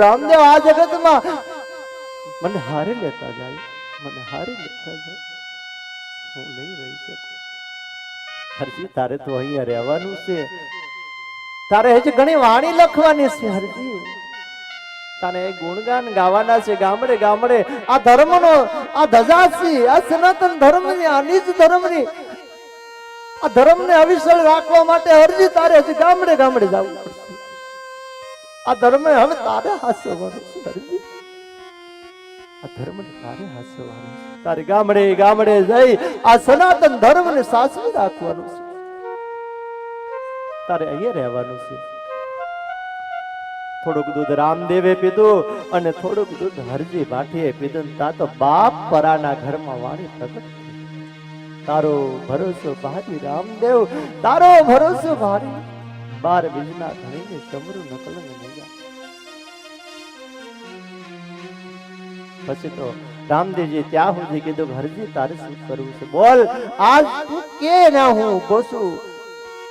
રામદેવ આ જગતમાં મને હારે લેતા જાય, મને હારે લેતા જાય, હું નહીં રહી શકું. હરજી તારે તો અહીંયા રહેવાનું છે, તારે હજી ઘણી વાણી લખવાની છે. હરજી તારે ગુણગાન ગાવાના છે ગામડે ગામડે. આ ધર્મનો આ ધજા છે, આ સનાતન ધર્મની, આ નિજ ધર્મની, આ ધર્મને અવિચળ રાખવા માટે હરજી તારે હજી ગામડે ગામડે જવું પડશે. આ ધર્મ હવે તારે હાસવાનો છે હરજી, આ ધર્મને તારે હાસવાનો છે. તારે ગામડે ગામડે જઈ આ સનાતન ધર્મને સાચવી રાખવાનું છે. તારે અહીંયા રહેવાનું છે. થોડુંક દૂધ રામદેવે પીધું અને થોડુંક દૂધ હરજી ભાટીએ પીધું. તા તો બાપ પરાના ઘરમાં વાણી પ્રગટ થઈ. તારો ભરોસો ભારી રામદેવ, તારો ભરોસો ભારી. 12 બીજના ધણીને ચમરું નકલંગ નહીં જાય. પછી તો રામદેવજી ત્યાં સુધી કીધું હરજી તારે શું કરવું છે બોલ. આજ તું કે ના હું ઉભો છું.